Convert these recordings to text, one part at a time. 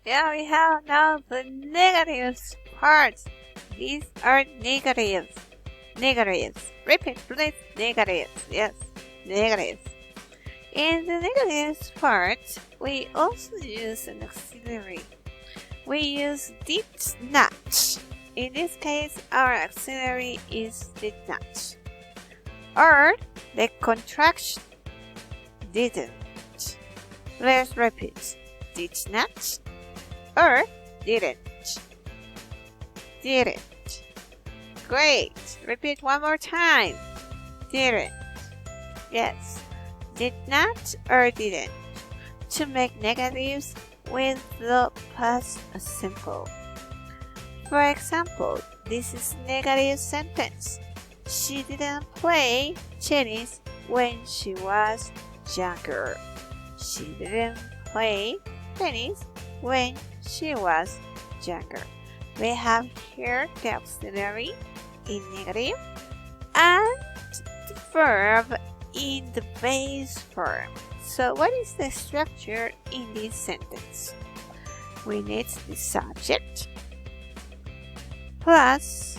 Yeah, we have now the negative parts. These are negatives. Negatives. Repeat, please. Negatives. Yes, negatives. In the negatives part, we also use an auxiliary. We use did not. In this case, our auxiliary is did not. Or the contraction didn't. Let's repeat. Did not or didn't. Didn't. Great. Repeat one more time. Didn't. Yes. Did not or didn't. To make negatives with the past simple. For example, this is negative sentence. She didn't play tennis when she was younger. She didn't play tennis when she was younger. We have here the auxiliary in negative and the verb in the base form. So what is the structure in this sentence? We need the subject plus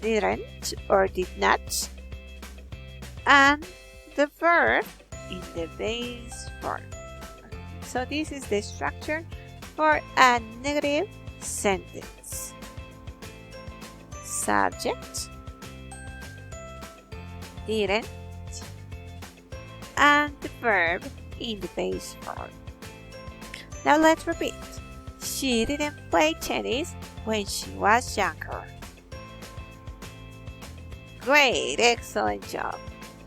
didn't or did not and the verb in the base form. So this is the structure for a negative sentence. Subject, didn't, and the verb in the base form. Now let's repeat. She didn't play tennis when she was younger. Great, excellent job.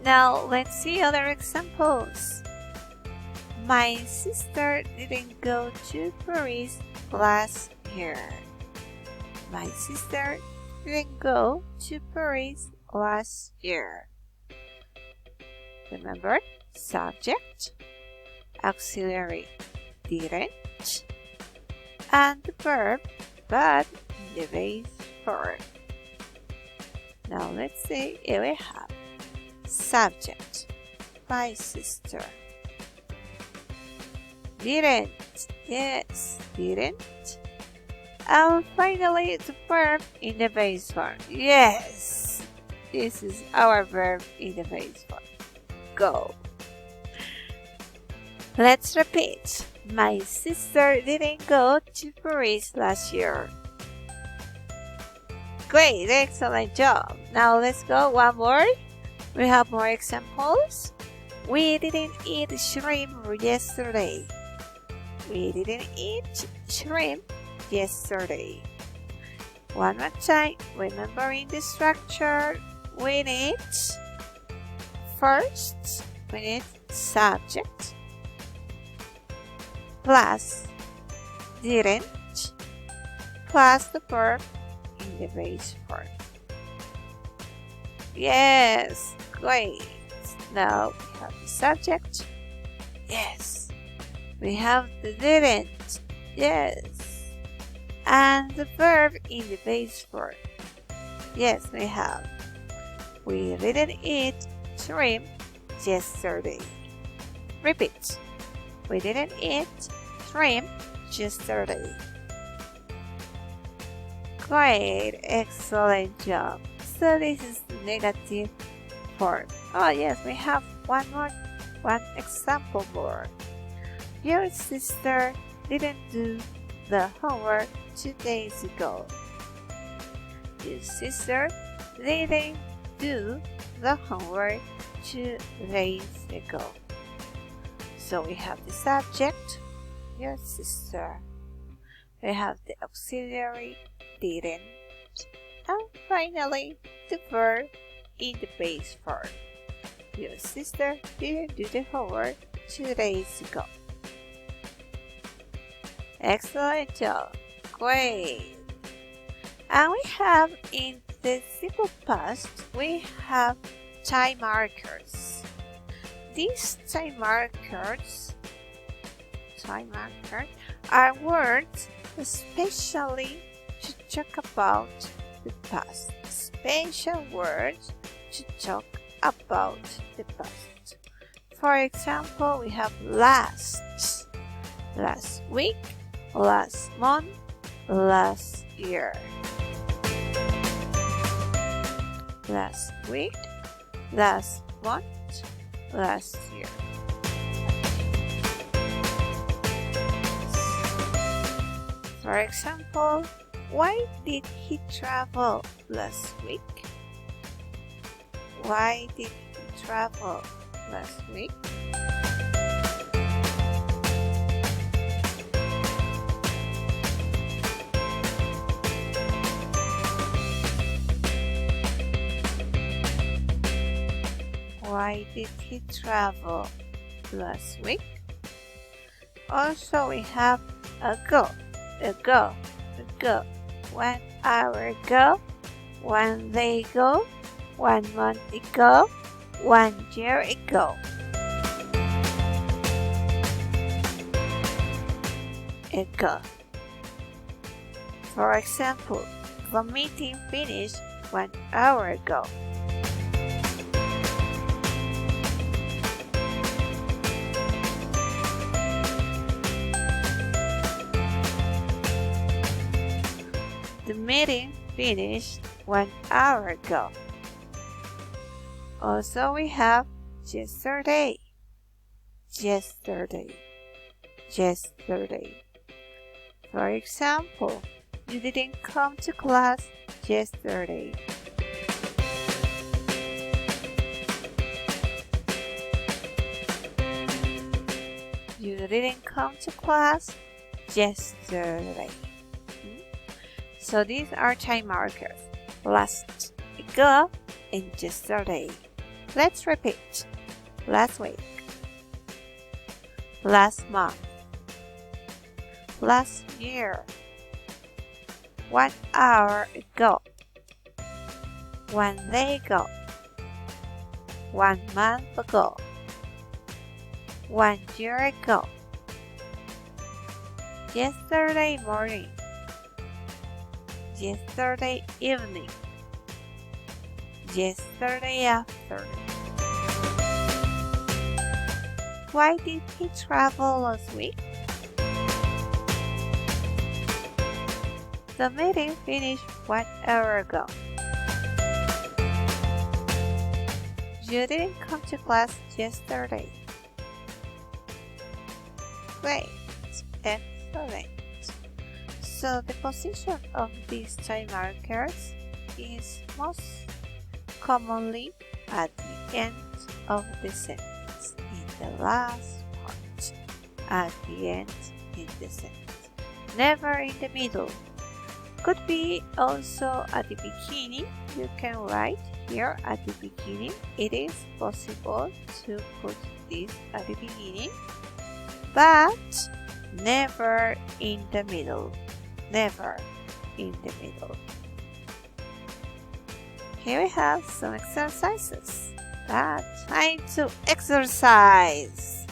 Now let's see other examples. My sister didn't go to Paris last year. My sister didn't go to Paris last year. Remember, subject, auxiliary, didn't, and the verb, but in the base form. Now let's see if we have subject, my sister. Didn't, yes, didn't. And finally, the verb in the base form. Yes, this is our verb in the base form. Go. Let's repeat. My sister didn't go to Paris last year. Great, excellent job. Now let's go one more. We have more examples. We didn't eat shrimp yesterday. We didn't eat shrimp yesterday. One more time, remembering the structure, we need first, we need subject plus didn't plus the verb in the base form. Yes, great. Now we have the subject. Yes. We have the didn't. Yes. And the verb in the base form. Yes, we have. We didn't eat shrimp yesterday. Repeat. We didn't eat shrimp yesterday. Great, excellent job. So this is the negative form. Oh yes, we have one example more. Your sister didn't do the homework 2 days ago. Your sister didn't do the homework 2 days ago. So we have the subject, your sister. We have the auxiliary, didn't. And finally, the verb in the base form. Your sister didn't do the homework 2 days ago. Excellent job. Great. And we have in the simple past, we have time markers. These time markers are words especially to talk about the past. Special words to talk about the past. For example, we have last week, last month, last year. Last week, last month, last year. For example, why did he travel last week? Why did he travel last week? Why did he travel last week? Also, we have ago, 1 hour ago, 1 day ago, 1 month ago, 1 year ago. Ago. For example, the meeting finished 1 hour ago. The meeting finished 1 hour ago. Also, we have yesterday. For example, you didn't come to class yesterday. You didn't come to class yesterday. So these are time markers. Last, ago, and yesterday. Let's repeat. Last week. Last month. Last year. 1 hour ago. 1 day ago. 1 month ago. 1 year ago. Yesterday morning. Yesterday evening. Yesterday afternoon. Why did he travel last week? The meeting finished 1 hour ago. You didn't come to class yesterday. Great. Excellent. So the position of these time markers is most commonly at the end of the sentence, in the last part, at the end in the sentence, never in the middle. Could be also at the beginning. You can write here at the beginning. It is possible to put this at the beginning, but never in the middle. Never in the middle. Here we have some exercises. Time to exercise.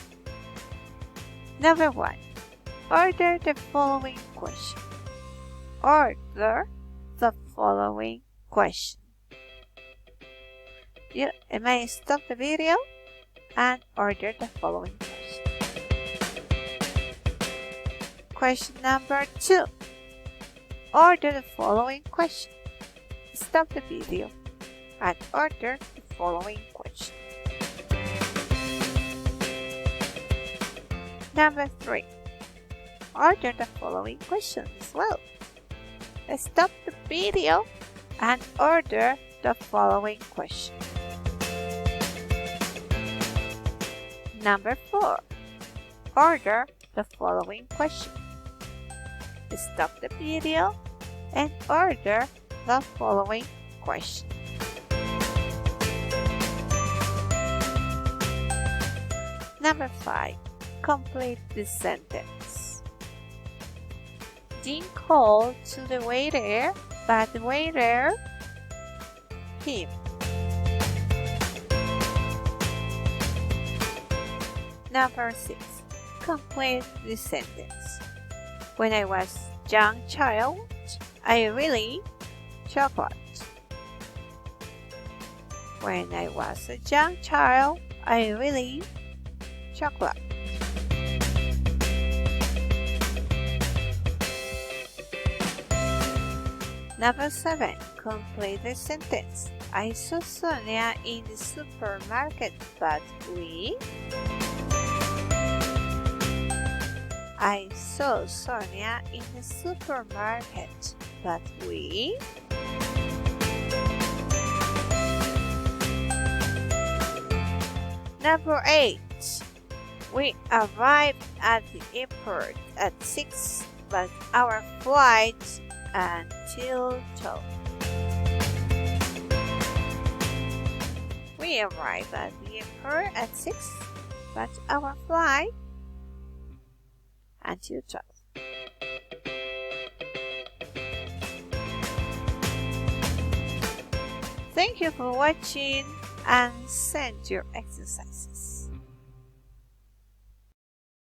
Number 1. Order the following question. Order the following question. You may stop the video and order the following question. Question number 2. Order the following question. Stop the video and order the following question. Number 3. Order the following question as well. Stop the video and order the following question. Number 4. Order the following question. Stop the video and order the following question. Number 5. Complete the sentence. Dean called to the waiter, but the waiter him. Number 6. Complete the sentence. When I was a young child, I really chocolate. When I was a young child, I really chocolate. Number 7. Complete the sentence. I saw Sonia in the supermarket, but we. I saw Sonia in the supermarket, but we. Number 8. We arrived at the airport at 6, but our flight until 12. We arrived at the airport at 6, but our flight until 12. Thank you for watching and send your exercises.